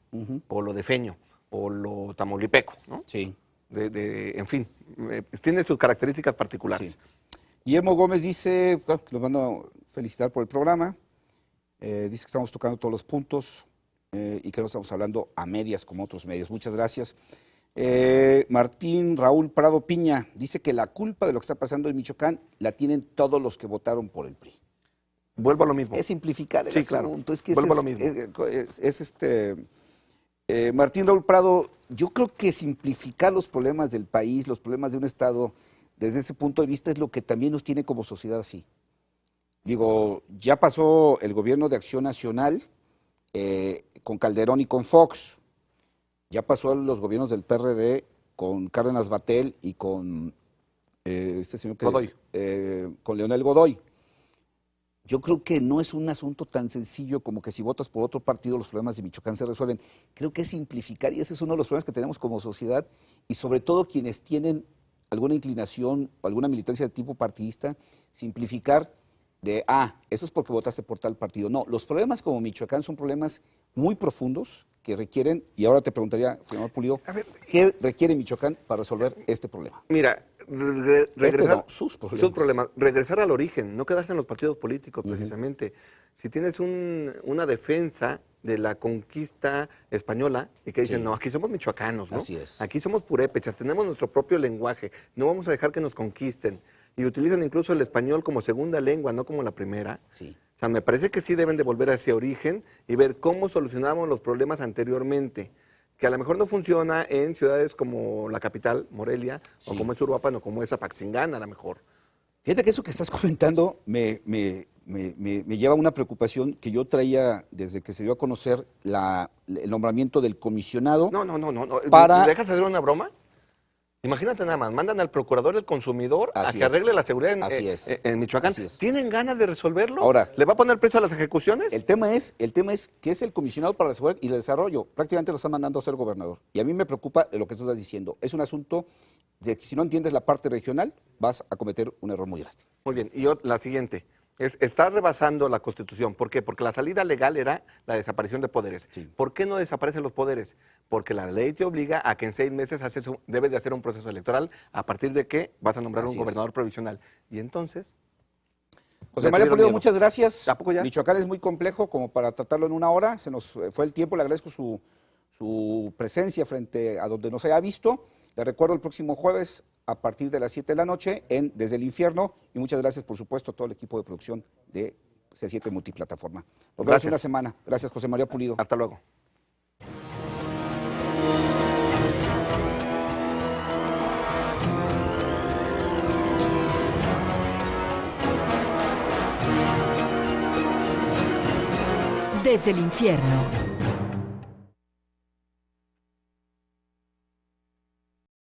o lo defeño, o lo tamaulipeco, ¿no? Sí. En fin, tiene sus características particulares. Sí. Guillermo Gómez dice, bueno, los mando a felicitar por el programa, dice que estamos tocando todos los puntos y que no estamos hablando a medias como otros medios. Muchas gracias. Martín Raúl Prado Piña dice que la culpa de lo que está pasando en Michoacán la tienen todos los que votaron por el PRI. Vuelvo a lo mismo. Es simplificar el Sí, claro. asunto. Es que Vuelvo a lo mismo. Martín Raúl Prado, yo creo que simplificar los problemas del país, los problemas de un Estado, desde ese punto de vista es lo que también nos tiene como sociedad así. Digo, ya pasó el gobierno de Acción Nacional con Calderón y con Fox. Ya pasó los gobiernos del PRD con Cárdenas Batel y con este señor Godoy. con Leonel Godoy. Yo creo que no es un asunto tan sencillo como que si votas por otro partido los problemas de Michoacán se resuelven. Creo que es simplificar y ese es uno de los problemas que tenemos como sociedad y sobre todo quienes tienen alguna inclinación o alguna militancia de tipo partidista, simplificar de, eso es porque votaste por tal partido. No, los problemas como Michoacán son problemas muy profundos que requieren, y ahora te preguntaría, señor Pulido, ¿qué requiere Michoacán para resolver este problema? Mira, regresar sus problemas. Regresar al origen, no quedarse en los partidos políticos, precisamente. Si tienes una defensa de la conquista española y que dicen, Sí. no, aquí somos michoacanos, ¿no? Así es. Aquí somos purépechas, tenemos nuestro propio lenguaje, no vamos a dejar que nos conquisten. Y utilizan incluso el español como segunda lengua, no como la primera. Sí. O sea, me parece que sí deben de volver a ese origen y ver cómo solucionábamos los problemas anteriormente, que a lo mejor no funciona en ciudades como la capital, Morelia, Sí. o como es Uruapan, o como es Apaxingán, a lo mejor. Fíjate que eso que estás comentando me lleva a una preocupación que yo traía desde que se dio a conocer el nombramiento del comisionado. No. Para- ¿Me dejas hacer una broma? Imagínate nada más, mandan al procurador del consumidor a Así que es. arregle la seguridad Así es. en Michoacán. Así es. ¿Tienen ganas de resolverlo? Ahora- ¿Le va a poner precio a las ejecuciones? El tema es que es el comisionado para la seguridad y el desarrollo. Prácticamente lo están mandando a ser gobernador. Y a mí me preocupa lo que tú estás diciendo. Es un asunto de que si no entiendes la parte regional, vas a cometer un error muy grande. Muy bien, y la siguiente. Está rebasando la Constitución. ¿Por qué? Porque la salida legal era la desaparición de poderes. Sí. ¿Por qué no desaparecen los poderes? Porque la ley te obliga a que en 6 meses debes de hacer un proceso electoral a partir de que vas a nombrar Así un es. gobernador provisional. Y entonces, José Le María tuvieron Pulido, miedo. muchas gracias. ¿A poco ya? Michoacán es muy complejo como para tratarlo en una hora. Se nos fue el tiempo. Le agradezco su presencia frente a donde nos haya visto. Le recuerdo el próximo jueves a partir de las 7 de la noche en Desde el Infierno. Y muchas gracias, por supuesto, a todo el equipo de producción de C7 Multiplataforma. Nos vemos Gracias. en una semana. Gracias, José María Pulido. hasta luego. Desde el Infierno.